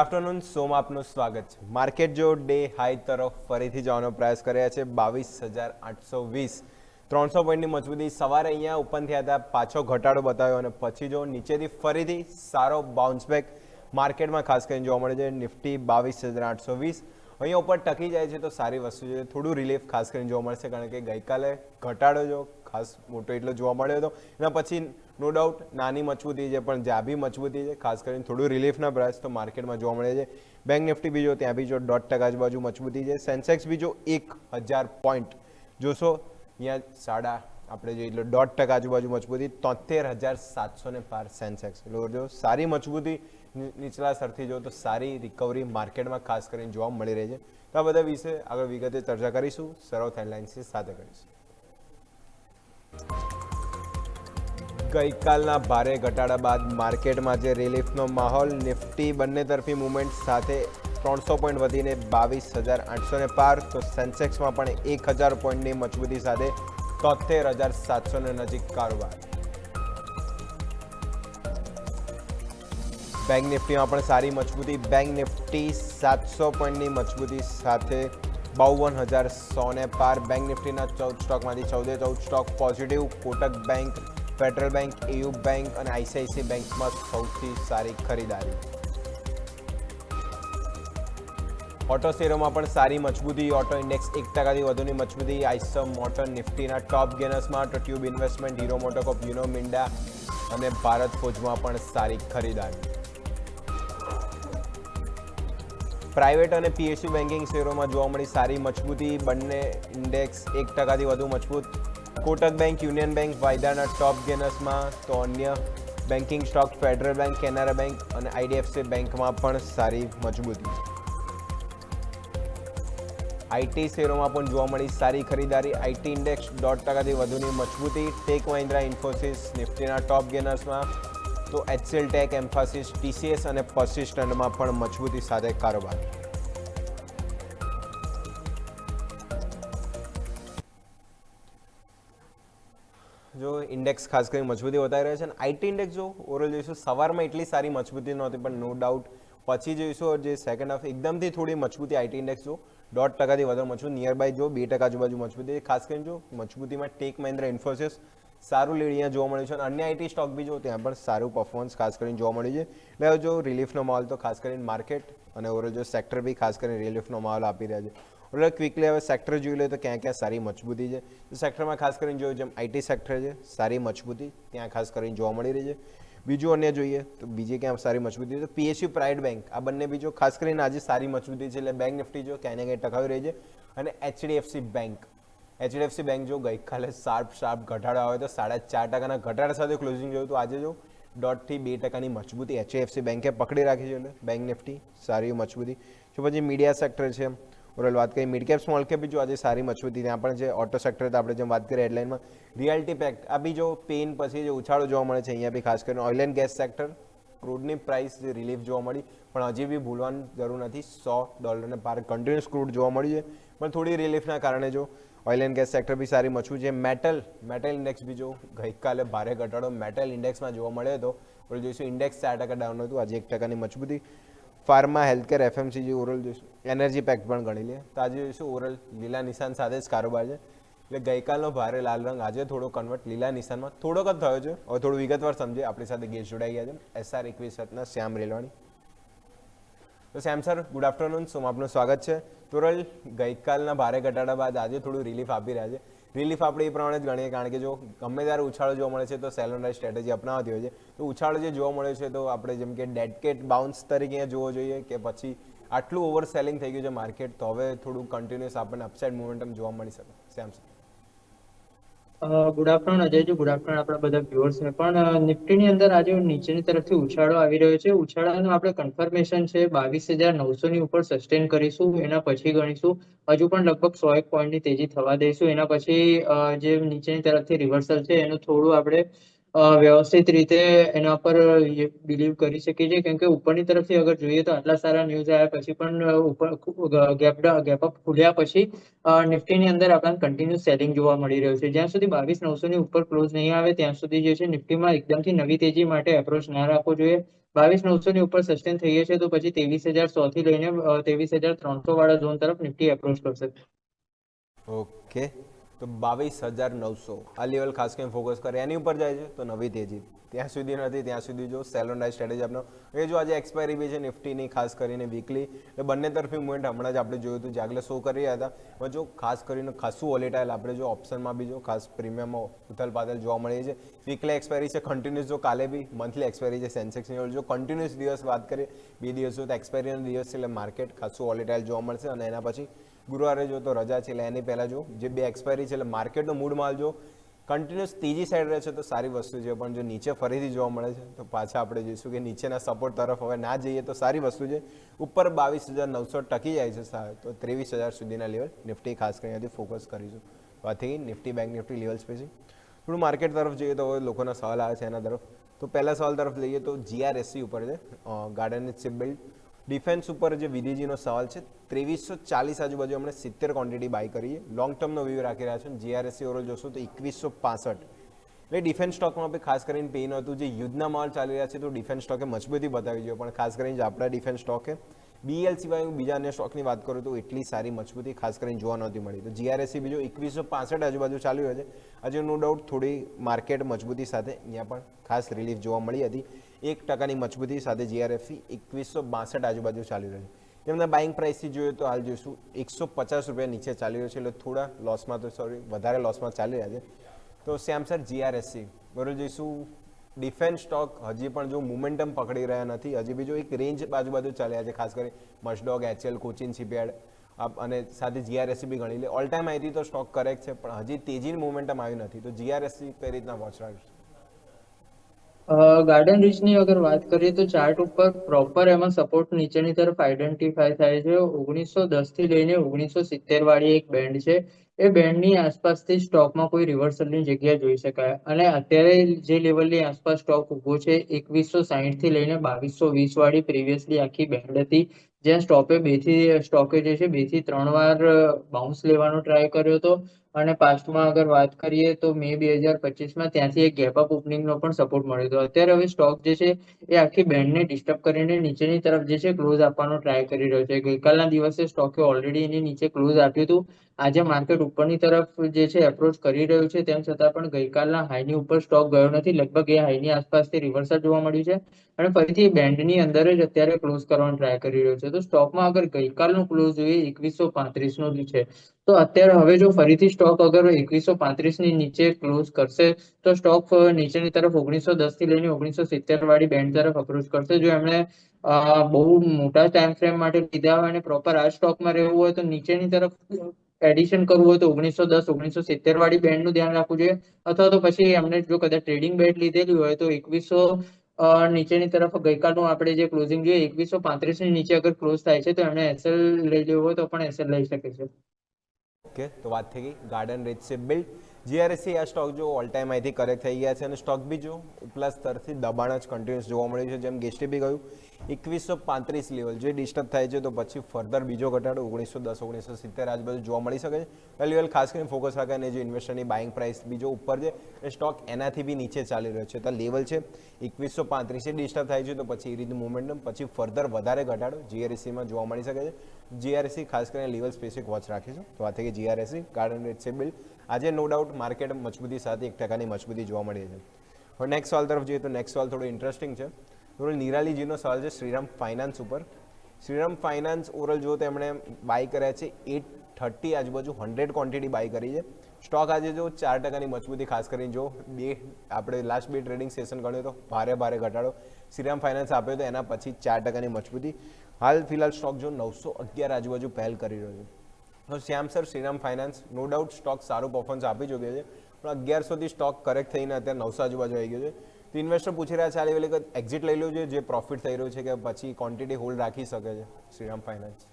Afternoon શોમાં આપનું સ્વાગત છે। માર્કેટ જો ડે હાઈ તરફ ફરીથી જવાનો પ્રયાસ કર્યા છે 22,820 300 પોઈન્ટની મજબૂતી સવારે અહીંયા ઓપન થયા હતા, પાછો ઘટાડો બતાવ્યો અને પછી જો નીચેથી ફરીથી સારો બાઉન્સ બેક માર્કેટમાં ખાસ કરીને જોવા મળે છે। નિફ્ટી 22,820 અહીંયા ઉપર ટકી જાય છે તો સારી વસ્તુ છે। થોડું રિલીફ ખાસ કરીને જોવા મળશે કારણ કે ગઈકાલે ઘટાડો જો ખાસ મોટો એટલો જોવા મળ્યો હતો, એના પછી નો ડાઉટ નાની મજબૂતી છે પણ જ્યાં બી મજબૂતી છે ખાસ કરીને થોડું રિલીફના પ્રયાસ તો માર્કેટમાં જોવા મળે છે। બેંક નિફ્ટી બીજો ત્યાં બી જો 0.5% આજુબાજુ મજબૂતી છે। સેન્સેક્સ બીજો 1000 પોઈન્ટ જોશો અહીંયા આપણે જોઈએ એટલે 0.5% આજુબાજુ મજબૂતી 73,700 ને પાર સેન્સેક્સ, એટલે જો સારી મજબૂતી નીચલા સ્તરથી જો તો સારી રિકવરી માર્કેટમાં ખાસ કરીને જોવા મળી રહી છે। તો આ બધા વિશે આગળ વિગતે ચર્ચા કરીશું, સર્વ હેડલાઇન્સ સાથે કરીશું। ગઈકાલના ભારે ઘટાડા બાદ માર્કેટમાં જે રિલીફનો માહોલ, નિફ્ટી બંને તરફી મુવમેન્ટ સાથે 300 પોઈન્ટ વધીને 22,800 ને પાર, તો સેન્સેક્સમાં પણ 1000 પોઈન્ટની મજબૂતી સાથે 73,700 ને નજીક કારોબાર। બેંક નિફ્ટીમાં પણ સારી મજબૂતી, બેંક નિફ્ટી 700 પોઈન્ટની મજબૂતી સાથે 52,100 ને પાર। બેંક નિફ્ટીના 14 સ્ટોકમાંથી 14 stock positive, Kotak bank, Federal bank, AU bank અને આઈસીઆઈસી બેંકમાં સૌથી સારી ખરીદારી। ઓટો શેરોમાં પણ સારી મજબૂતી, ઓટો ઇન્ડેક્સ 1%થી વધુની મજબૂતી, આઈસર મોટર નિફ્ટીના ટોપ ગેનર્સમાં, તો ટ્યુબ ઇન્વેસ્ટમેન્ટ, હીરો મોટોકોપ, યુનો મિન્ડા અને ભારત ફોજમાં પણ સારી ખરીદારી। પ્રાઇવેટ અને પીએસયુ બેન્કિંગ શેરોમાં જોવા મળી સારી મજબૂતી, બંને ઇન્ડેક્સ 1%થી વધુ મજબૂત, કોટક બેંક, યુનિયન બેંક, વાયદાના ટોપ ગેનર્સમાં, તો અન્ય banking stock federal bank, Canara bank અને આઈડીએફસી બેંકમાં પણ સારી મજબૂતી। આઈટી શેરોમાં પણ જોવા મળી સારી ખરીદારી, આઈટી ઇન્ડેક્સ 0.5%થી વધુની મજબૂતી, ટેક મહિન્દ્રા, ઇન્ફોસિસ નિફ્ટીના ટોપ ગેનર્સમાં, તો એચસીએલ ટેક, એમ્ફાસિસ, ટીસીએસ અને પર્સિસ્ટન્ટમાં પણ મજબૂતી સાથે કારોબાર। જો ઇન્ડેક્સ ખાસ કરીને મજબૂતી બતાવી રહ્યા છે અને આઈટી ઇન્ડેક્સ જો ઓવરઓલ જોઈશું સવારમાં એટલી સારી મજબૂતી નહોતી, પણ નો ડાઉટ પછી જોઈશું જે સેકન્ડ હાફ એકદમથી થોડી મજબૂતી આઈટી ઇન્ડેક્સ જો 0.5%થી વધારે મજબૂત, નિયર બાય જો 2% આજુબાજુ મજબૂતી, ખાસ કરીને જો મજબૂતીમાં ટેક મહિન્દ્રા, ઇન્ફોસિસ સારું લીડ અહીંયા જોવા મળ્યું છે અને અન્ય આઈટી સ્ટોક બી જો ત્યાં પણ સારું પરફોર્મન્સ ખાસ કરીને જોવા મળ્યું છે। એટલે જો રિલીફનો માહોલ તો ખાસ કરીને માર્કેટ અને ઓવરઓલ જો સેક્ટર બી ખાસ કરીને રિલીફનો માહોલ આપી રહ્યા છે। ઓવરઓલ ક્વિકલી હવે સેક્ટર જોઈ લે તો ક્યાં ક્યાં સારી મજબૂતી છે, તો સેક્ટરમાં ખાસ કરીને જોયું જેમ આઈટી સેક્ટર છે સારી મજબૂતી ત્યાં ખાસ કરીને જોવા મળી રહી છે। બીજું અન્ય જોઈએ તો બીજે ક્યાં સારી મજબૂતી, તો પીએસયુ, પ્રાઇવેટ બેંક આ બંને બીજો ખાસ કરીને આજે સારી મજબૂતી છે, એટલે બેંક નિફ્ટી જો ક્યાંય ને ક્યાંય ટકાવી રહી છે અને એચડીએફસી બેંક જો ગઈકાલે શાર્પ ઘટાડો આવ્યો તો 4.5%ના ઘટાડા સાથે ક્લોઝિંગ જોયું તો આજે જો 1.5% થી 2%ની મજબૂતી એચડીએફસી બેંકે પકડી રાખી છે, એટલે બેંક નિફ્ટી સારી મજબૂતી। તો પછી મીડિયા સેક્ટર છે, ઓવરઓલ વાત કરીએ મિડ કેપ સ્મોલ કેપ બી જો આજે સારી મજબૂતી, ત્યાં પણ જે ઓટો સેક્ટર આપણે જેમ વાત કરીએ હેડલાઇનમાં રિયાલિટી પેક્ટ આ બી જો પેન પછી જે ઉછાળો જોવા મળે છે અહીંયા બી ખાસ કરીને ઓઇલ એન્ડ ગેસ સેક્ટર, ક્રૂડની પ્રાઇસ જે રિલીફ જોવા મળી પણ હજી બી ભૂલવાની જરૂર નથી, $100 ને પાર કન્ટિન્યુઅસ ક્રૂડ જોવા મળ્યું છે પણ થોડી રિલીફના કારણે જો ઓઇલ એન્ડ ગેસ સેક્ટર બી સારી મજબૂત છે। મેટલ ઇન્ડેક્સ બી જો ગઈકાલે ભારે ઘટાડો મેટલ ઇન્ડેક્સમાં જોવા મળ્યો હતો, ઓવરઓલ જોઈશું ઇન્ડેક્સ 4% ડાઉન હતું, આજે 1%ની મજબૂતી। ફાર્મા, હેલ્થકેર, એફએમસીજી ઓવરઓલ જોઈશું, એનર્જી પેક્ટ પણ ગણી લે તો આજે જોઈશું ઓવરઓલ લીલા નિશાન સાથે જ કારોબાર છે, એટલે ગઈકાલનો ભારે લાલ રંગ આજે થોડો કન્વર્ટ લીલા નિશાનમાં થોડોક જ થયો છે। હવે થોડું વિગતવાર સમજીએ, આપણી સાથે ગેસ્ટ જોડાઈ ગયા છે એસઆર ઇક્વિટીના શ્યામ રેલવાણી। તો શ્યામ સર ગુડ આફ્ટરનૂન, શોમાં આપનું સ્વાગત છે। ઓવરઓલ ગઈકાલના ભારે ઘટાડા બાદ આજે થોડું રિલીફ આપી રહ્યા છે, રિલીફ આપણે એ પ્રમાણે જ ગણીએ કારણ કે જો ગમે ત્યારે ઉછાળો જોવા મળે છે તો સેલ એન્ડ રાઇઝ સ્ટ્રેટેજી અપનાવતી હોય છે, તો ઉછાળો જે જોવા મળ્યો છે તો આપણે જેમ કે ડેડકેટ બાઉન્સ તરીકે જોવો જોઈએ કે પછી આટલું ઓવર સેલિંગ થઈ ગયું છે માર્કેટ તો હવે થોડું કન્ટિન્યુઅસ આપણને અપસાઇડ મોમેન્ટમ જોવા મળી શકે? Shyam sir good afternoon Ajayji, good afternoon આપણા બધા વ્યુઅર્સને પણ। નિફ્ટીની અંદર આજે નીચેની તરફથી ઉછાળો આવી રહ્યો છે, ઉછાળાનું આપણે કન્ફર્મેશન છે 22,900 ની ઉપર સસ્ટેન કરીશું, એના પછી ગણીશું હજુ પણ લગભગ 100 પોઈન્ટની તેજી થવા દઈશું, એના પછી જે નીચેની તરફથી રિવર્સલ છે એનું થોડું આપણે વ્યવસ્થિત રીતે એના પર બિલીવ કરી શકીએ છીએ, કેમ કે ઉપરની તરફથી અગર જોઈએ તો આટલા સારા ન્યૂઝ આવ્યા પછી પણ ઉપર ગેપ અપ ખુલ્યા પછી નિફ્ટીની અંદર આપણને કન્ટિન્યુ સેલિંગ જોવા મળી રહ્યું છે. જ્યાં સુધી 22,900 ની ઉપર ક્લોઝ નહીં આવે ત્યાં સુધી જે છે નિફ્ટીમાં એકદમથી નવી તેજી માટે એપ્રોચ ના રાખવો જોઈએ. 22,900 ની ઉપર સસ્ટેન થઈએ છે તો પછી 23,100 થી લઈને 23,300 વાળા ઝોન તરફ નિફ્ટી એપ્રોચ કરશે. ઓકે, તો 22,900 આ લેવલ ખાસ કરીને ફોકસ કરે, એની ઉપર જાય છે તો નવી તેજી, ત્યાં સુધી નથી ત્યાં સુધી જો સેલ ઓન રાઇઝ સ્ટ્રેટેજી આપનો. એ જો આજે એક્સપાયરી બી છે નિફ્ટીની ખાસ કરીને વીકલી, એટલે બંને તરફી મુવમેન્ટ હમણાં જ આપણે જોયું હતું જે આગળ શો કરી રહ્યા હતા. પણ જો ખાસ કરીને ખાસું વોલેટાઇલ આપણે જો ઓપ્શનમાં બી જો ખાસ પ્રીમિયમમાં ઉથલ પાથલ જોવા મળી છે. વીકલી એક્સપાયરી છે કન્ટિન્યુઅસ, જો કાલે બી મંથલી એક્સપાયરી છે સેન્સેક્સની, જો કન્ટિન્યુઅસ દિવસ વાત કરીએ 2 દિવસો તો એક્સપાયરીનો દિવસ છે એટલે માર્કેટ ખાસું વોલેટાઇલ જોવા મળશે. અને એના પછી ગુરુવારે જો તો રજા છે એટલે એની પહેલાં જો જે 2 એક્સપાયરી છે એટલે માર્કેટનો મૂડ માલ જો કન્ટિન્યુઅસ ત્રીજી સાઈડ રહે છે તો સારી વસ્તુ છે. પણ જો નીચે ફરીથી જોવા મળે છે તો પાછા આપણે જોઈશું કે નીચેના સપોર્ટ તરફ હવે ના જઈએ તો સારી વસ્તુ છે. ઉપર 22,900 ટકી જાય છે તો 23,000 સુધીના લેવલ નિફ્ટી ખાસ કરીને ફોકસ કરીશું. આથી Nifty bank Nifty level specific થોડું માર્કેટ તરફ જઈએ તો હવે લોકોના સવાલ આવે છે એના તરફ. તો પહેલા સવાલ તરફ લઈએ તો GRSC ઉપર છે, ગાર્ડન શિપ બિલ્ડ. ડિફેન્સ ઉપર જે વિધિજીનો સવાલ છે 2340 આજુબાજુ આપણે 70 ક્વોન્ટિટી બાય કરીએ, લોંગ ટર્મનો વ્યૂ રાખી રહ્યા છે. GRSC ઓવરઓલ જોશું તો 2165, એટલે ડિફેન્સ સ્ટોકમાં બી ખાસ કરીને પેઇન હતું. જે યુદ્ધના માલ ચાલી રહ્યા છે તો ડિફેન્સ સ્ટોકે મજબૂતી બતાવી જોઈએ, પણ ખાસ કરીને આપણા ડિફેન્સ સ્ટોકે BL સિવાય હું બીજા અન્ય સ્ટોકની વાત કરું તો એટલી સારી મજબૂતી ખાસ કરીને જોવા નહોતી મળી. તો GRSC બીજો 2165 આજુબાજુ ચાલી રહ્યો છે. આજે નો ડાઉટ થોડી માર્કેટ મજબૂતી સાથે અહીંયા પણ ખાસ રિલીફ જોવા મળી હતી. 1% મજબૂતી સાથે GRSC 2162 આજુબાજુ ચાલી રહ્યો છે. તેમના બાઇંગ પ્રાઇસથી જોઈએ તો હાલ જોઈશું 150 રૂપિયા નીચે ચાલી રહ્યો છે, એટલે થોડા લોસમાં તો વધારે લોસમાં ચાલી રહ્યા છે. તો શ્યામ સર GRSC બરોબર જોઈશું. ડિફેન્સ સ્ટોક હજી પણ જો મોમેન્ટમ પકડી રહ્યા નથી, હજી બી જો એક રેન્જ બાજુ ચાલ્યા છે, ખાસ કરી મસ્ટડોગ, HL, કોચિન શિપયાર્ડ અને સાથે GRSC બી ગણી લે. ઓલ ટાઈમ આઈથી તો સ્ટોક કરેક્ટ છે પણ હજી તેજીની મોમેન્ટમ આવી નથી. તો GRSC કઈ રીતના વોચ રાખશે? ગાર્ડન રીચની અગર વાત કરીએ તો ચાર્ટ ઉપર પ્રોપર એમાં સપોર્ટ નીચેની તરફ આઈડેન્ટિફાય થાય છે. 1910 થી લઈને 1970 વાળી એક બેન્ડ છે. એ બેન્ડની આસપાસથી સ્ટોકમાં કોઈ રિવર્સલની જગ્યા જોઈ શકાય. અને અત્યારે જે લેવલની આસપાસ સ્ટોક ઉભો છે 2160 થી લઈને 2220 વાળી પ્રીવિયસલી આખી બેન્ડ હતી, જ્યાં સ્ટોકે જે છે 2 થી 3 વાર બાઉન્સ લેવાનો ટ્રાય કર્યો હતો. અને પાસ્ટમાં અગર વાત કરીએ તો મે 2025માં ત્યાંથી એક ગેપ અપ ઓપનિંગનો પણ સપોર્ટ મળ્યો હતો. અત્યારે હવે સ્ટોક જે છે એ આખી બેન્ડને ડિસ્ટર્બ કરીને નીચેની તરફ જે છે ક્લોઝ આપવાનો ટ્રાય કરી રહ્યો છે. ગઈકાલના દિવસે સ્ટોકે ઓલરેડી એની નીચે ક્લોઝ આપ્યું હતું. આજે માર્કેટ ઉપરની તરફ જે છે એપ્રોચ કરી રહ્યું છે, તેમ છતાં પણ ગઈકાલના હાઈની ઉપર સ્ટોક ગયો નથી. લગભગ એ હાઈની આસપાસથી રિવર્સલ જોવા મળ્યું છે અને ફરીથી બેન્ડની અંદર જ અત્યારે ક્લોઝ કરવાનો ટ્રાય કરી રહ્યો છે. તો સ્ટોકમાં અગર ગઈકાલનો ક્લોઝ જોઈએ 2135 નો છે, તો અત્યારે હવે જો ફરીથી સ્ટોક અગર 2135 ની નીચે ક્લોઝ કરશે તો સ્ટોક નીચેની તરફ 1910 થી લઈને 1970 વાળી બેન્ડ તરફ અપ્રોચ કરશે. જો એમણે બહુ મોટા ટાઈમ ફ્રેમ માટે લીધા હોય અને પ્રોપર આ સ્ટોકમાં રહેવું હોય તો નીચેની તરફ એડિશન કરવું હોય તો 1910 1970 વાળી બેન્ડનું ધ્યાન રાખવું જોઈએ. અથવા તો પછી એમને જો કદાચ ટ્રેડિંગ બેટ લીધેલી હોય તો 2100 નીચેની તરફ ગઈકાલનું આપણે જે ક્લોઝિંગ જોઈએ 2135 ની નીચે અગર ક્લોઝ થાય છે તો એમણે એસએલ લઈ લેવું હોય તો પણ એસએલ લઈ શકે છે. ઓકે, તો વાત થઈ ગઈ Garden Reach ship build. GRSC આ સ્ટોક જો ઓલ ટાઈમ અહીંથી કરેક્ટ થઈ ગયા છે અને સ્ટોક બી જો ઉપલા સ્તરથી દબાણ જ કન્ટિન્યુઅસ જોવા મળ્યું છે. જેમ ગેસ્ટે બી કહ્યું 2135 લેવલ જે ડિસ્ટર્બ થાય છે તો પછી ફર્ધર બીજો ઘટાડો 1910 1970 આજુબાજુ જોવા મળી શકે છે. આ લેવલ ખાસ કરીને ફોકસ રાખે અને જે ઇન્વેસ્ટરની બાઇંગ પ્રાઇસ બીજો ઉપર છે એ સ્ટોક એનાથી બી નીચે ચાલી રહ્યો છે. તો લેવલ છે 2135 ડિસ્ટર્બ થાય છે તો પછી એ રીતનું મોમેન્ટમ પછી ફર્ધર વધારે ઘટાડો GRSCમાં જોવા મળી શકે છે. GRSC ખાસ કરીને લેવલ સ્પેસિફિક વોચ રાખીશું. તો વાત થઈ કે GRSC Garden Reach ship build આજે નો ડાઉટ માર્કેટ મજબૂતી સાથે 1% મજબૂતી જોવા મળી છે. હવે નેક્સ્ટ સવાલ તરફ જઈએ તો નેક્સ્ટ સવાલ થોડો ઇન્ટરેસ્ટિંગ છે. થોડો નિરાલીજીનો સવાલ છે શ્રીરામ ફાઇનાન્સ ઉપર. શ્રીરામ ફાઇનાન્સ ઓવરઓલ જો તેમણે બાય કર્યા છે 830 આજુબાજુ 100 ક્વોન્ટિટી બાય કરી છે. સ્ટોક આજે જો 4%ની મજબૂતી ખાસ કરીને જો આપણે લાસ્ટ બે ટ્રેડિંગ સેશન ગણ્યો તો ભારે ઘટાડો શ્રીરામ ફાઇનાન્સ આપ્યો તો એના પછી 4%ની મજબૂતી. હાલ ફિલહાલ સ્ટોક જો 911 આજુબાજુ પહેલ કરી રહ્યો છે. તો Shyam sir Shriram finance no doubt stock સારું પરફોર્મન્સ આપી ચૂક્યો છે પણ 1100થી સ્ટોક કરેક્ટ થઈને અત્યારે 900 આજુબાજુ આવી ગયો છે. તો ઇન્વેસ્ટર પૂછી રહ્યા છે આ લેવલે કે એક્ઝિટ લઈ લો છે જે પ્રોફિટ થઈ રહ્યું છે કે પછી ક્વોન્ટિટી હોલ્ડ રાખી શકે છે શ્રીરામ ફાઇનાન્સ?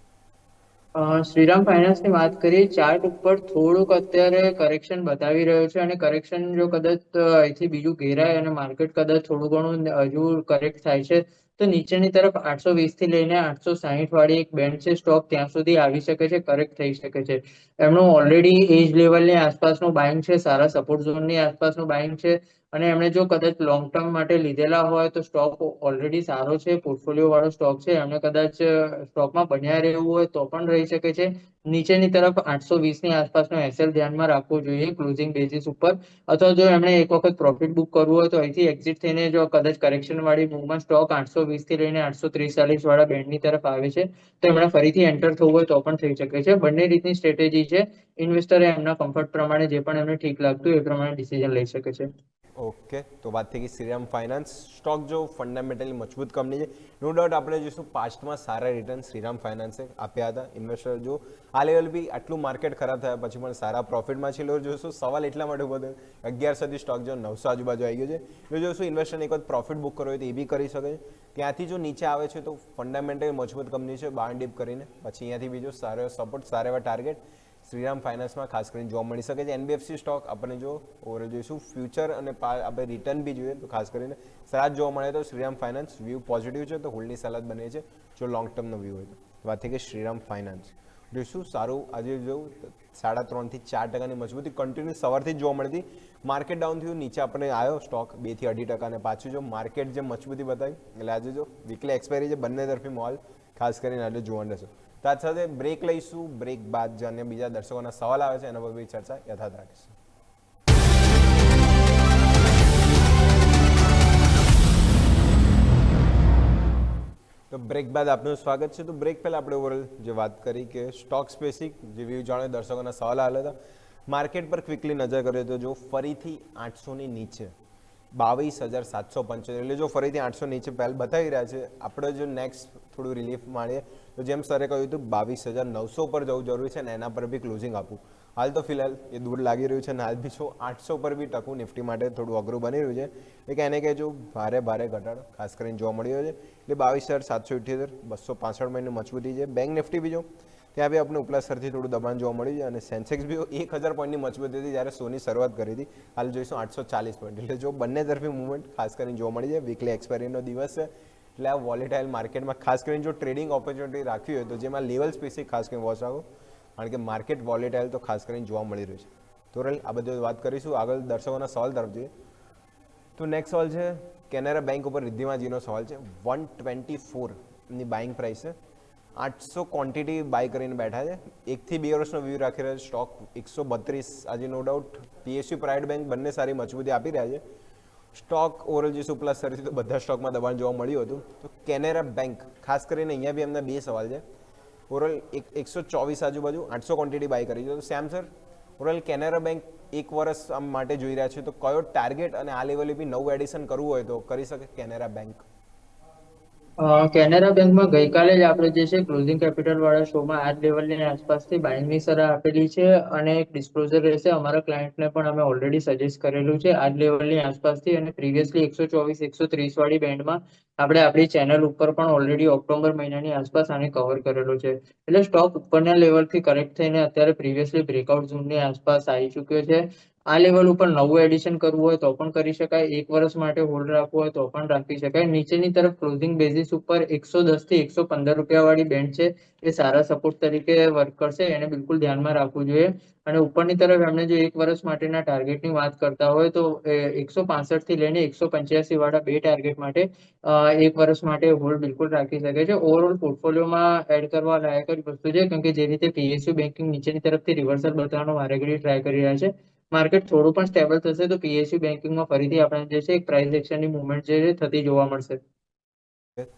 શ્રીરામ ફાઇનાન્સની વાત કરીએ, ચાર્ટ ઉપર થોડુંક અત્યારે કરેક્શન બતાવી રહ્યો છે, અને કરેક્શન જો કદાચ અહીંથી બીજું ઘેરાય અને માર્કેટ કદાચ થોડું ઘણું હજુ કરેક્ટ થાય છે તો નીચેની તરફ 820 થી લઈને 860 વાળી એક બેન્ડ છે, સ્ટોક ત્યાં સુધી આવી શકે છે, કરેક્ટ થઈ શકે છે. એમનું ઓલરેડી એજ લેવલની આસપાસનું બાઇંગ છે, સારા સપોર્ટ ઝોનની આસપાસનું બાઇંગ છે, અને એમણે જો કદાચ લોંગ ટર્મ માટે લીધેલા હોય તો સ્ટોક ઓલરેડી સારો છે, પોર્ટફોલિયો વાળો સ્ટોક છે, એમને કદાચ સ્ટોકમાં બન્યા રહેવું હોય તો પણ રહી શકે છે. નીચેની તરફ 820 ની આસપાસનો એસએલ ધ્યાનમાં રાખવું જોઈએ ક્લોઝિંગ બેઝિસ ઉપર, અથવા જો એમણે એક વખત પ્રોફિટ બુક કરવું હોય તો અહીંથી એક્ઝિટ થઈને જો કદાચ કરેક્શન વાળી મૂવમાં સ્ટોક 820 થી લઈને 843 વાળા બેન્ડની તરફ આવે છે તો એમણે ફરીથી એન્ટર થવું હોય તો પણ થઈ શકે છે. બંને રીતની સ્ટ્રેટેજી છે. ઇન્વેસ્ટરે એમના કમ્ફર્ટ પ્રમાણે જે પણ એમને ઠીક લાગતું હોય એ પ્રમાણે ડિસિઝન લઈ શકે છે. ઓકે, તો વાત થઈ ગઈ શ્રીરામ ફાઇનાન્સ. સ્ટોક જો ફંડામેન્ટલી મજબૂત કંપની છે, નો ડાઉટ આપણે જોઈશું પાસ્ટમાં સારા રિટર્ન શ્રીરામ ફાઇનાન્સે આપ્યા હતા. ઇન્વેસ્ટર જો આ લેવલ બી આટલું માર્કેટ ખરાબ થયા પછી પણ સારા પ્રોફિટમાં છે લોકો જોઈશું. સવાલ એટલા માટે ઉભો થયો 1100 સ્ટોક જો 900 આજુબાજુ આવી ગયો છે, જો જોઈશું ઇન્વેસ્ટરને એક વખત પ્રોફિટ બુક કરવો હોય તો એ બી કરી શકે છે. ત્યાંથી જો નીચે આવે છે તો ફંડામેન્ટલી મજબૂત કંપની છે, બાર ડીપ કરીને પછી અહીંયાથી બીજો સારો એવો સપોર્ટ, સારા એવા ટાર્ગેટ શ્રીરામ ફાઇનાન્સમાં ખાસ કરીને જોવા મળી શકે છે. એનબીએફસી સ્ટોક આપણે જો ઓવરઓલ જોઈશું ફ્યુચર અને આપણે રિટર્ન બી જોઈએ તો ખાસ કરીને સારા જોવા મળે તો શ્રીરામ ફાઇનાન્સ વ્યૂ પોઝિટિવ છે, તો હોલ્ડની સલાહ બને છે જો લોંગ ટર્મનો વ્યૂ હોય તો. વાત થઈ કે શ્રીરામ ફાઇનાન્સ જોઈશું સારું આજે જોવું 3.5 થી 4% મજબૂતી કન્ટિન્યુ સવારથી જ જોવા મળતી. માર્કેટ ડાઉન થયું, નીચે આપણે આવ્યો સ્ટોક 2 થી 2.5%, અને પાછું જો માર્કેટ જે મજબૂતી બતાવી એટલે આજે જો વીકલી એક્સપાયરી છે, બંને તરફી મોલ ખાસ કરીને આજે જોવાનું રહેશે. તો આ સાથે બ્રેક લઈશું, બ્રેક બાદ જે અન્ય બીજા દર્શકોના સવાલ આવે છે એના પર બી ચર્ચા યથાર્થ રાખીશું. તો બ્રેક બાદ આપનું સ્વાગત છે. તો બ્રેક પહેલાં આપણે ઓવરઓલ જે વાત કરી કે સ્ટોક સ્પેસિફિક જે વ્યૂ જાણે દર્શકોના સવાલ આવેલા હતા, માર્કેટ પર ક્વિકલી નજર કરીએ તો જો ફરીથી 800ની નીચે 22,775 એટલે જો ફરીથી 800 નીચે પહેલ બતાવી રહ્યા છે. આપણે જો નેક્સ્ટ થોડું રિલીફ માણીએ તો જેમ સરે કહ્યું હતું 22,900 પર જવું જરૂરી છે અને એના પર બી ક્લોઝિંગ આપવું. હાલ તો ફિલહાલ એ દૂર લાગી રહ્યું છે અને હાલ બી જો 800 પર બી ટકવું નિફ્ટી માટે થોડું અઘરું બની રહ્યું છે. એટલે એને કે જો ભારે ઘટાડો ખાસ કરીને જોવા મળી રહ્યો છે. એટલે 22,778 265 મિનિટની મજબૂતી છે. બેંક નિફ્ટી બી જો ત્યાં બી આપણે ઉપલા સ્તરથી થોડું દબાણ જોવા મળ્યું છે, અને સેન્સેક્સ બી 1000 પોઈન્ટની મજબૂતી હતી જ્યારે સોની શરૂઆત કરી હતી. હાલ જોઈશું 840 પોઈન્ટ. એટલે જો બંને તરફી મુવમેન્ટ ખાસ કરીને જોવા મળી છે. વીકલી એક્સપાયરીનો દિવસ છે એટલે આ વોલેટાઇલ માર્કેટમાં ખાસ કરીને જો ટ્રેડિંગ ઓપોર્ચ્યુનિટી રાખવી હોય તો જેમાં લેવલ સ્પેસિફિક ખાસ કરીને વોચ રાખો, કારણ કે માર્કેટ વોલેટાઇલ તો ખાસ કરીને જોવા મળી રહ્યું છે. તો આ બધું વાત કરીશું. આગળ દર્શકોના સવાલ તરફ જોઈએ તો નેક્સ્ટ સવાલ છે કેનેરા બેંક ઉપર રિદ્ધિમાજીનો સવાલ છે. 124 ની બાઇંગ પ્રાઇસ છે, 800 ક્વોન્ટિટી બાય કરીને બેઠા છે. 1 થી 2 વર્ષનો વ્યૂ રાખી રહ્યા છે. સ્ટોક 132 આજે no doubt PSU private bank બંને સારી મજબૂતી આપી રહ્યા છે. સ્ટોક ઓવરઓલ જે પ્લસ સર્વિસ તો બધા સ્ટોકમાં દબાણ જોવા મળ્યું હતું. તો કેનેરા બેંક ખાસ કરીને અહીંયા બી એમના બે સવાલ છે. ઓવરઓલ 124 આજુબાજુ 800 ક્વોન્ટિટી બાય કરી છે. તો same sir overall Canara bank એક વર્ષ આમ માટે જોઈ રહ્યા છે તો કયો ટાર્ગેટ અને આ લેવલે બી નવું એડિશન કરવું હોય તો કરી શકે કેનેરા બેંક? કેનેરા બેંકમાં ગઈકાલે જ આપણે જે છે ક્લોઝિંગ કેપિટલ વાળા શોમાં આ જ લેવલની આસપાસથી બાઇંગની સલાહ આપેલી છે, અને એક ડિસ્ક્લોઝર રહેશે અમારા ક્લાયન્ટને પણ અમે ઓલરેડી સજેસ્ટ કરેલું છે આ જ લેવલની આસપાસથી. અને પ્રીવિયસલી 124 130 વાળી બેન્ડમાં આપણે આપણી ચેનલ ઉપર પણ ઓલરેડી ઓક્ટોબર મહિનાની આસપાસ આને કવર કરેલો છે. એટલે સ્ટોક ઉપરના લેવલથી કરેક્ટ થઈને અત્યારે પ્રીવિયસલી બ્રેકઆઉટ ઝોનની આસપાસ આવી ચૂક્યો છે. આ લેવલ ઉપર નવું એડિશન કરવું હોય તો પણ કરી શકાય, એક વર્ષ માટે હોલ્ડ રાખવું હોય તો પણ રાખી શકાય. નીચેની તરફ ક્લોઝિંગ બેઝિસ ઉપર 110 થી 115 રૂપિયા વાળી બેન્ડ છે, એ સારા સપોર્ટ તરીકે વર્ક કરશે, એને બિલકુલ ધ્યાનમાં રાખવું જોઈએ. અને ઉપરની તરફ એમને જો એક વર્ષ માટેના ટાર્ગેટની વાત કરતા હોય તો 165 થી લઈને 185 વાળા બે ટાર્ગેટ માટે એક વર્ષ માટે હોલ્ડ બિલકુલ રાખી શકે છે. ઓવરઓલ પોર્ટફોલિયોમાં એડ કરવા લાયક જ વસ્તુ છે, કેમ કે જે રીતે પીએસયુ બેન્કિંગ નીચેની તરફથી રિવર્સલ બતાવવાનો વારે ઘડી ટ્રાય કરી રહ્યા છે. માર્કેટ થોડું પણ સ્ટેબલ થશે તો પીએસયુ બેન્કિંગમાં ફરીથી આપણે જે છે એક પ્રાઇસ એક્શનની મુવમેન્ટ જે છે થતી જોવા મળશે.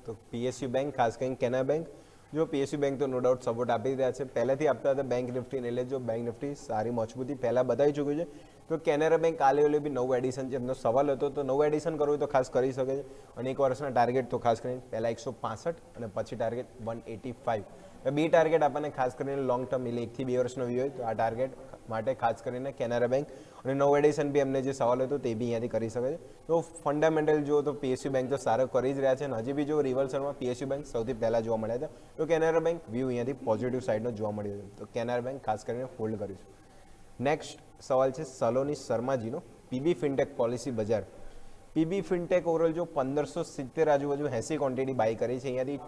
તો પીએસયુ બેંક ખાસ કરીને કેનેરા બેંક જો પીએસયુ બેંક તો નો ડાઉટ સપોર્ટ આપી રહ્યા છે, પહેલાથી આપતા હતા બેંક નિફ્ટીને. એટલે જો બેંક નિફ્ટી સારી મજબૂતી પહેલાં બતાવી ચૂક્યું છે. તો કેનેરા બેંક આ લેવલે બી નવું એડિશન છે. એમનો સવાલ હતો તો નવું એડિશન કરવું હોય તો ખાસ કરી શકે છે. અને એક વર્ષના ટાર્ગેટ તો ખાસ કરીને પહેલાં 165 અને પછી ટાર્ગેટ 185. બે ટાર્ગેટ આપણને ખાસ કરીને લોંગ ટર્મ એટલે 1 થી 2 વર્ષનો વ્યૂ હોય તો આ ટાર્ગેટ માટે ખાસ કરીને કેનરા બેંક અને નવ એડિશન બી એમને જે સવાલ હતો તે બી અહીંયાથી કરી શકે છે. તો ફંડામેન્ટલ જુઓ તો પીએસયુ બેંક તો સારો કરી જ રહ્યા છે અને હજી બી જો રિવર્સલમાં પીએસયુ બેંક સૌથી પહેલાં જોવા મળ્યા હતા તો કેનરા બેંક વ્યૂ અહીંયાથી પોઝિટિવ સાઇડનો જોવા મળ્યો છે. તો કેનરા બેંક ખાસ કરીને હોલ્ડ કરીશું. નેક્સ્ટ સવાલ છે સલોની શર્માજીનો, પીબી ફિનટેક પોલિસી બજાર. પીબી ફિનટેક ઓવરઓલ જો 1570 આજુબાજુ 80 ક્વોન્ટિટી બાય કરી છે, અહીંયાથી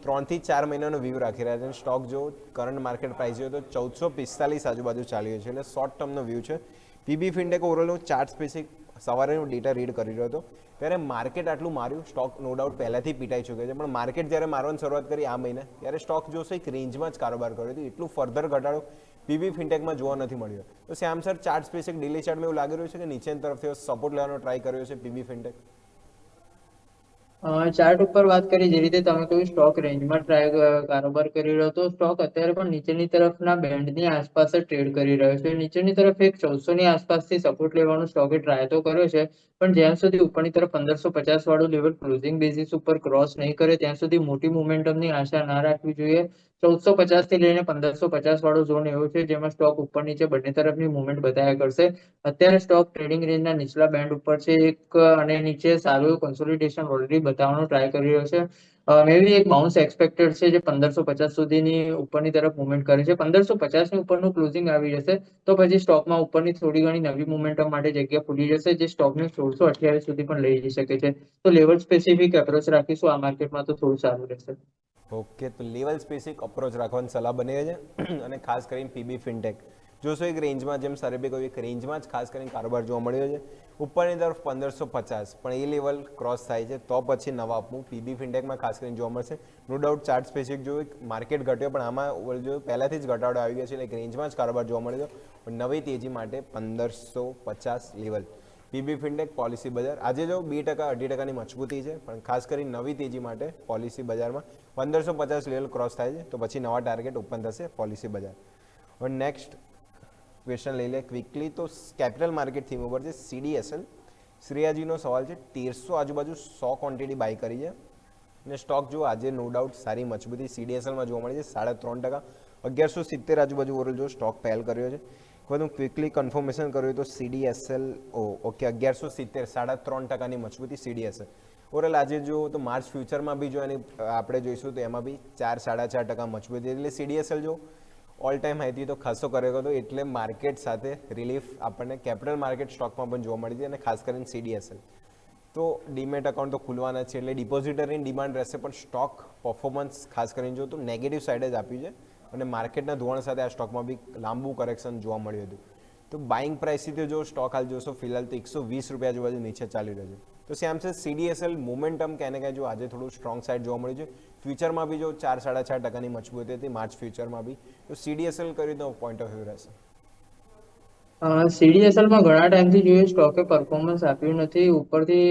3 થી 4 મહિનાનો વ્યૂ રાખી રહ્યા છે. સ્ટોક જો કરંટ માર્કેટ પ્રાઇસ જોઈએ તો 1445 આજુબાજુ ચાલી રહ્યો છે, એટલે શોર્ટ ટર્મનો વ્યૂ છે. PB fintech overall chart specific સવારે હું ડેટા રીડ કરી રહ્યો હતો ત્યારે માર્કેટ આટલું માર્યું, સ્ટોક નો ડાઉટ પહેલાંથી પીટાઈ ચૂક્યો છે, પણ માર્કેટ જ્યારે મારવાની શરૂઆત કરી આ મહિને ત્યારે સ્ટોક જોશો એક રેન્જમાં જ કારોબાર કર્યો હતો. એટલું ફર્ધર ઘટાડો પીબી ફિનટેકમાં જોવા નથી મળ્યો. તો Shyam sir chart specific daily ચાર્ટમાં એવું લાગી રહ્યું છે કે નીચેની તરફથી સપોર્ટ લેવાનો ટ્રાય કર્યો છે પીબી ફિનટેક? ચાર્ટ ઉપર વાત કરી જે રીતે તમે કહ્યું સ્ટોક રેન્જમાં કારોબાર કરી રહ્યો હતો. સ્ટોક અત્યારે પણ નીચેની તરફના બેન્ડની આસપાસ જ ટ્રેડ કરી રહ્યો છે. નીચેની તરફ એક 1400 ની આસપાસથી સપોર્ટ લેવાનો સ્ટોકે ટ્રાય તો કર્યો છે, પણ જ્યાં સુધી ઉપરની તરફ 1550 વાળું લેવલ ક્લોઝિંગ બેઝિસ ઉપર ક્રોસ નહીં કરે ત્યાં સુધી મોટી મોમેન્ટમની આશા ના રાખવી જોઈએ. 1450 થી લઈને 1550 વાળો ઝોન એવો છે જેમાં સ્ટોક ઉપર નીચે બંને તરફની મુવમેન્ટ બતાવ્યા કરશે. અત્યારે સ્ટોક ટ્રેડિંગ રેન્જના નીચલા બેન્ડ ઉપર છે એક અને નીચે સારું એવું કન્સોલિડેશન ઓલરેડી બતાવવાનો ટ્રાય કરી રહ્યો છે. મે બી એક બાઉન્સ એક્સપેક્ટેડ છે જે 1550 સુધીની ઉપરની તરફ મુવમેન્ટ કરે છે. 1550 ની ઉપરનું ક્લોઝિંગ આવી જશે તો પછી સ્ટોકમાં ઉપરની થોડી ઘણી નવી મોમેન્ટમ માટે જગ્યા ખુલી જશે, જે સ્ટોકને 1628 સુધી પણ લઈ જઈ શકે છે. તો લેવલ સ્પેસિફિક એપ્રોચ રાખીશું આ માર્કેટમાં તો થોડું સારું રહેશે. ઓકે, તો લેવલ સ્પેસિફિક અપ્રોચ રાખવાની સલાહ બની રહી છે અને ખાસ કરીને પીબી ફિનટેક જોશો એક રેન્જમાં, જેમ સરે બી કહ્યું એક રેન્જમાં જ ખાસ કરીને કારોબાર જોવા મળી રહ્યો છે. ઉપરની તરફ 1550 પણ એ લેવલ ક્રોસ થાય છે તો પછી નવા આપવું પીબી ફિનટેકમાં ખાસ કરીને જોવા મળશે. નો ડાઉટ ચાર્ટ સ્પેસિફિક જો માર્કેટ ઘટ્યો પણ આમાં જો પહેલાંથી જ ઘટાડો આવી ગયો છે એટલે એક રેન્જમાં જ કારોબાર જોવા મળી રહ્યો. પણ નવી તેજી માટે 1550 લેવલ પીબી ફિનટેક પોલિસી બજાર આજે જો 2% 2.5%ની મજબૂતી છે, પણ ખાસ કરી નવી તેજી માટે પોલિસી બજારમાં 1550 લેવલ ક્રોસ થાય છે તો પછી નવા ટાર્ગેટ ઓપન થશે પોલિસી બજાર. હવે નેક્સ્ટ ક્વેશ્ચન લઈ લે ક્વિકલી, તો કેપિટલ માર્કેટ થીમ ઉપર છે સીડીએસએલ. શ્રેયાજીનો સવાલ છે 1300 આજુબાજુ 100 ક્વોન્ટિટી બાય કરી છે અને સ્ટોક જો આજે નો ડાઉટ સારી મજબૂતી સીડીએસએલમાં જોવા મળી છે 3.5%, 1170 આજુબાજુ ઓવરઓલ જો સ્ટોક પહેલ કર્યો છે. હું ક્વિકલી કન્ફર્મેશન કર્યું તો સીડીએસએલ ઓકે 1170 3.5%ની મજબૂતી સીડીએસએલ ઓવરઓલ આજે જો તો માર્ચ ફ્યુચરમાં બી જો એની આપણે જોઈશું તો એમાં બી 4-4.5% મજબૂતી, એટલે સીડીએસએલ જો ઓલ ટાઈમ હાઈથી તો ખાસો કર્યો હતો, એટલે માર્કેટ સાથે રિલીફ આપણને કેપિટલ માર્કેટ સ્ટોકમાં પણ જોવા મળી હતી અને ખાસ કરીને સીડીએસએલ. તો ડીમેટ એકાઉન્ટ તો ખુલવાના છે એટલે ડિપોઝિટરીની ડિમાન્ડ રહેશે, પણ સ્ટોક પરફોર્મન્સ ખાસ કરીને જો તો નેગેટિવ સાઇડ જ આપ્યું છે અને માર્કેટના ધોરણ સાથે આ સ્ટોકમાં બી લાંબુ કરેક્શન જોવા મળ્યું હતું. તો બાઇંગ પ્રાઇસથી તો જો સ્ટોક હાલ જોશો ફિલહાલ તો 120 રૂપિયા આજુબાજુ નીચે ચાલી રહ્યો છે. તો સેમ છે સીડીએસએલ મોમેન્ટમ ક્યાંને ક્યાં જો આજે થોડું સ્ટ્રોંગ સાઇડ જોવા મળ્યું છે. ફ્યુચરમાં બી જો 4-4.5%ની મજબૂતી હતી માર્ચ ફ્યુચરમાં બી, તો સીડીએસએલ કરી તો પોઈન્ટ ઓફ વ્યૂ રહેશે. સીડીએસએલમાં ઘણા ટાઈમથી જોઈએ સ્ટોકે પરફોર્મન્સ આપ્યું નથી, ઉપરથી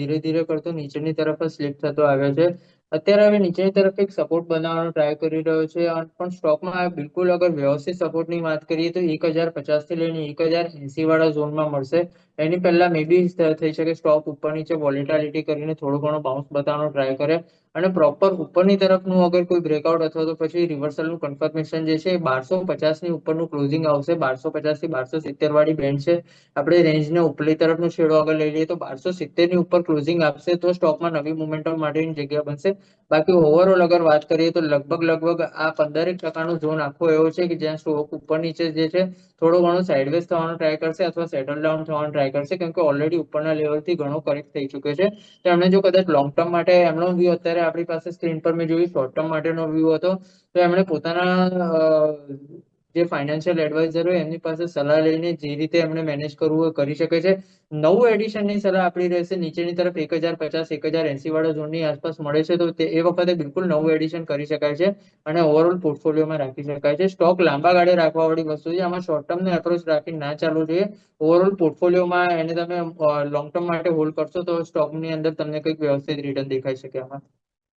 ધીરે ધીરે કરતો નીચેની તરફ જ સ્લીપ થતો આવ્યો છે. અત્યારે હવે નીચેની તરફ એક સપોર્ટ બનાવવાનો ટ્રાય કરી રહ્યો છે, પણ સ્ટોકમાં બિલકુલ અગર વ્યવસ્થિત સપોર્ટની વાત કરીએ તો 1050 થી લઈને 1080 વાળા ઝોનમાં મળશે. એની પહેલા મે બી થઈ શકે સ્ટોક ઉપર નીચે વોલેટાલિટી કરીને થોડો ઘણો બાઉન્સ બતાવવાનો ટ્રાય કરે અને પ્રોપર ઉપરની તરફનું અગર કોઈ બ્રેકઆઉટ અથવા તો પછી રિવર્સલનું કન્ફર્મેશન જે છે 1250 ની ઉપરનું ક્લોઝિંગ આવશે. 1250 થી 1270 વાળી બેન્ડ છે. આપણે રેન્જને ઉપરની તરફનો છેડો આગળ લઈ લઈએ તો 1270 ની ઉપર ક્લોઝિંગ આપશે તો સ્ટોકમાં નવી મોમેન્ટમ માટેની જગ્યા બનશે. બાકી ઓવરઓલ અગર વાત કરીએ તો લગભગ આ 15% ઝોન આખો એવો છે કે જ્યાં સ્ટોક ઉપર નીચે જે છે થોડો ઘણો સાઇડવેઝ થવાનો ટ્રાય કરશે અથવા સેટલ ડાઉન થવાનો ટ્રાય કરશે, કેમ કે ઓલરેડી ઉપરના લેવલથી ઘણો કરેક્ટ થઈ ચૂક્યો છે. તો એમણે જો કદાચ લોંગ ટર્મ માટે એમનો વ્યૂ અત્યારે આપણી પાસે સ્ક્રીન પર મેં જોયું શોર્ટ ટર્મ માટેનો વ્યૂ હતો, તો એમણે પોતાના જે ફાઇનાન્શિયલ એડવાઇઝર હોય એમની પાસે સલાહ લઈને જે રીતે એમણે મેનેજ કરવું હોય કરી શકે છે. નવું એડિશનની સલાહ આપણી રહેશે નીચેની તરફ 1050 1080 વાળા ઝોનની આસપાસ મળે છે તો એ વખતે બિલકુલ નવું એડિશન કરી શકાય છે અને ઓવરઓલ પોર્ટફોલિયોમાં રાખી શકાય છે. સ્ટોક લાંબા ગાળે રાખવા વાળી વસ્તુ છે, આમાં શોર્ટ ટર્મનો એપ્રોચ રાખીને ના ચાલવું જોઈએ. ઓવરઓલ પોર્ટફોલિયોમાં એને તમે લોંગ ટર્મ માટે હોલ્ડ કરશો તો સ્ટોકની અંદર તમને કંઈક વ્યવસ્થિત રિટર્ન દેખાઈ શકે આમાં.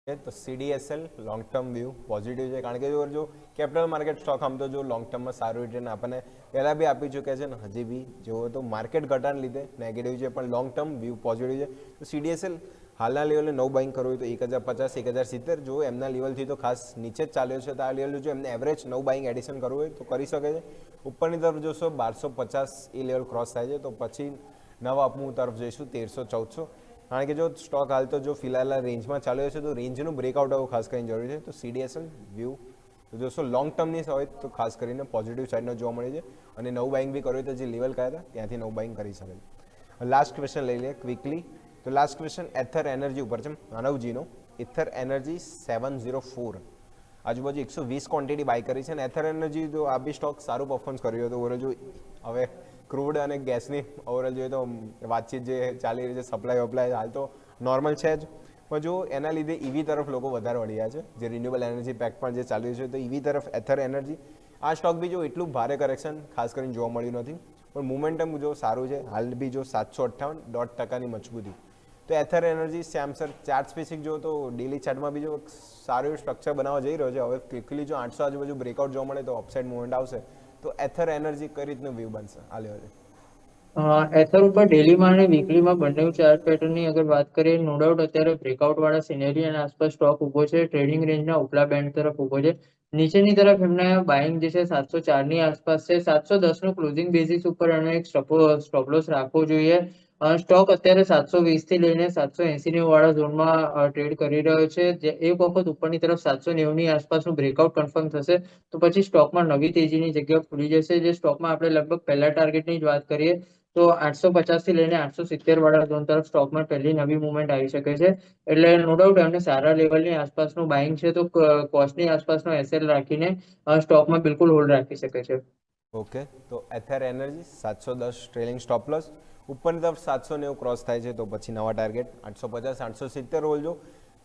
તો CDSL long term view positive છે, કારણ કે જો કેપિટલ માર્કેટ સ્ટોક આમ તો જો લોંગ ટર્મમાં સારું રિટર્ન આપણને પહેલાં બી આપી ચૂક્યા છે ને હજી બી જો તો માર્કેટ ઘટાડને લીધે નેગેટિવ છે, પણ લોંગ ટર્મ વ્યૂ પોઝિટિવ છે. તો સીડીએસએલ હાલના લેવલે નવું બાઇંગ કરવું હોય તો 1050 1070 જો એમના લેવલથી તો ખાસ નીચે જ ચાલ્યો છે તો આ લેવલ જો એમને એવરેજ નવું બાઇંગ એડિશન કરવું હોય તો કરી શકે છે. ઉપરની તરફ જોશો 1250 એ લેવલ ક્રોસ થાય છે તો પછી નવા અપમૂવ તરફ જઈશું 1300 1400, કારણ કે જો સ્ટોક હાલ તો જો ફિલહાલ રેન્જમાં ચાલ્યો છે તો રેન્જનું બ્રેકઆઉટ આવું ખાસ કરીને જરૂરી છે. તો CDSL વ્યૂ તો જોશો લોંગ ટર્મની હોય તો ખાસ કરીને પોઝિટિવ સાઇડનો જોવા મળે છે અને નવું બાઇંગ બી કરવું હોય તો જે લેવલ કયા હતા ત્યાંથી નવું બાઇંગ કરી શકે છે. લાસ્ટ ક્વેશ્ચન લઈ લઈએ ક્વિકલી. તો લાસ્ટ ક્વેશ્ચન એથર એનર્જી ઉપર છે માનવજીનો. એથર એનર્જી 704 આજુબાજુ 120 ક્વોન્ટિટી બાય કરી છે અને એથર એનર્જી તો આ બી સ્ટોક સારું પરફોર્મન્સ કર્યું હતું ઓવરઓલ. જો હવે ક્રૂડ અને ગેસની ઓવરઓલ જોઈએ તો વાતચીત જે ચાલી રહી છે સપ્લાય વપ્લાય હાલ તો નોર્મલ છે જ, પણ જો એના લીધે ઈવી તરફ લોકો વધારે વળી ગયા છે, જે રિન્યુએબલ એનર્જી પેક પણ જે ચાલ્યું છે તો ઈવી તરફ એથર એનર્જી આ સ્ટોક બી જો એટલું ભારે કરેક્શન ખાસ કરીને જોવા મળ્યું નથી, પણ મોમેન્ટમ જો સારું છે. હાલ બી જો 758 1.5% મજબૂતી. તો એથર એનર્જી શ્યામ સર ચાર્ટ સ્પેસિફિક જો તો ડેલી ચાર્ટમાં બી જો સારું સ્ટ્રક્ચર બનાવવા જઈ રહ્યો છે. હવે ક્વિકલી જો 800 આજુબાજુ બ્રેકઆઉટ જોવા મળે તો અપસાઇડ મુવમેન્ટ આવશે. તો એથર એનર્જી કઈ રીતનું વ્યૂ બનશે આ લેવલે? એથર ઉપર ડેલીમાં અને વીકલીમાં બંને ચાર્ટ પેટર્નની અગર વાત કરીએ, નો ડાઉટ અત્યારે બ્રેકઆઉટ વાળા સિનેરીની આસપાસ સ્ટોક ઉભો છે, ટ્રેડિંગ રેન્જના ઉપલા બેન્ડ તરફ ઉભો છે. નીચેની તરફ એમના બાઇંગ જે છે 704 ની આસપાસ છે. 710 નું ક્લોઝિંગ બેઝિસ ઉપર એનો એક સ્ટોપ લોસ રાખવો જોઈએ. સ્ટોક અત્યારે 720 થી લઈને 780 વાળા ઝોનમાં ટ્રેડ કરી રહ્યો છે. જે એક વખત ઉપરની તરફ 790 ની આસપાસનું બ્રેકઆઉટ કન્ફર્મ થશે તો પછી સ્ટોકમાં નવી તેજીની જગ્યા ખુલી જશે. જે સ્ટોકમાં આપણે લગભગ પહેલા ટાર્ગેટની જ વાત કરીએ તો 850 થી લઈને 870 વાળા ઝોન તરફ સ્ટોકમાં પહેલી નવી મુવમેન્ટ આવી શકે છે. એટલે નો ડાઉટ એમને સારા લેવલની આસપાસનું બાઇંગ છે તો કોસ્ટની આસપાસનો એસએલ રાખીને સ્ટોકમાં બિલકુલ હોલ્ડ રાખી શકે છે. ઓકે, તો Ather energy 710 trailing stop loss, ઉપરની તરફ 790 ક્રોસ થાય છે તો પછી નવા ટાર્ગેટ 850 870 હોલ. જો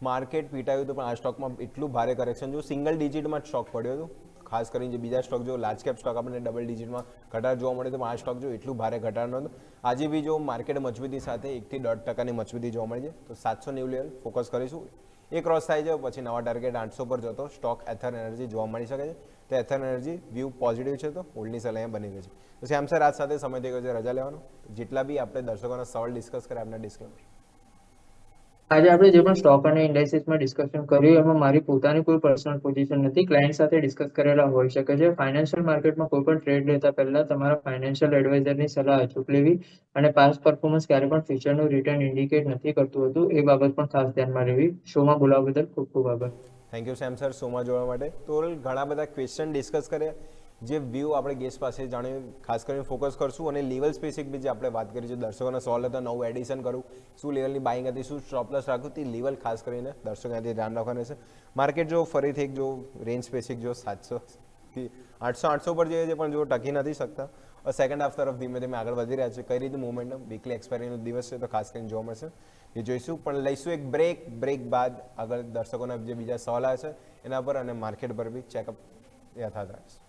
માર્કેટ પીટાયું તો પણ આ સ્ટોકમાં એટલું ભારે કરેક્શન જો સિંગલ ડિજિટમાં જ સ્ટોક પડ્યો હતો. ખાસ કરીને જે બીજા સ્ટોક જો લાર્જ કેપ સ્ટોક આપણને ડબલ ડિજિટમાં ઘટાડો જોવા મળે તો આ સ્ટોક જો એટલું ભારે ઘટાડો નહોતો. આજે બી જો માર્કેટ મજબૂતી સાથે 1 થી 1.5% મજબૂતી જોવા મળી છે તો 790 લેવલ ફોકસ કરીશું. એ ક્રોસ થાય છે પછી નવા ટાર્ગેટ 800 પર જતો સ્ટોક એથર એનર્જી જોવા મળી શકે છે. તો એથર એનર્જી વ્યૂ પોઝિટિવ છે તો હોલ્ડની સલાહ અહીંયા બની ગઈ છે. તો શ્યામ સર આજ સાથે સમય થઈ ગયો છે રજા લેવાનો. જેટલા બી આપણે દર્શકોના સવાલ ડિસ્કસ કર્યા આપના ડિસ્ક્લેમર. આજે આપણે જે પણ સ્ટોક અને ઇન્ડાઇસીસમાં ડિસ્કશન કર્યું એમાં મારી પોતાની કોઈ પર્સનલ પોઝિશન નથી, ક્લાયન્ટ સાથે ડિસ્કસ કરેલા હોઈ શકે છે. ફાઇનાન્શિયલ માર્કેટમાં કોઈ પણ ટ્રેડ લેતા પહેલા તમારા ફાઇનાન્શિયલ એડવાઇઝરની સલાહ અચૂક લેવી અને પાસ્ટ પરફોર્મન્સ ક્યારે પણ ફ્યુચરનું રિટર્ન ઇન્ડિકેટ નથી કરતું હતું, એ બાબત પણ ખાસ ધ્યાનમાં લેવી. શોમાં બોલાવવા બદલ ખૂબ ખૂબ આભાર. થેન્ક યુ શ્યામ સર શોમાં જોવા માટે. તો ઘણા બધા ક્વેશ્ચન ડિસ્કસ કર્યા, જે વ્યૂ આપણે ગેસ્ટ પાસે જાણ્યું ખાસ કરીને ફોકસ કરશું અને લેવલ સ્પેસિફિક બી જે આપણે વાત કરી છે દર્શકોના સવાલ હતા નવું એડિશન કરું, શું લેવલની બાઇંગ હતી, શું સ્ટોપ લોસ રાખું, તે લેવલ ખાસ કરીને દર્શકો ત્યાંથી ધ્યાન રાખવાનું છે. માર્કેટ જો ફરીથી એક જો રેન્જ સ્પેસિફિક જો 700 થી 800 પર જઈએ છે પણ જો ટકી નથી શકતા. સેકન્ડ હાફ તરફ ધીમે ધીમે આગળ વધી રહ્યા છે. કઈ રીતે મુવમેન્ટમ વીકલી એક્સપાયરીનો દિવસ છે તો ખાસ કરીને જોવા મળશે એ જોઈશું. પણ લઈશું એક બ્રેક બાદ આગળ દર્શકોના જે બીજા સવાલ આવે છે એના પર અને માર્કેટ પર બી ચેકઅપ યથાર્થ રાખીશું.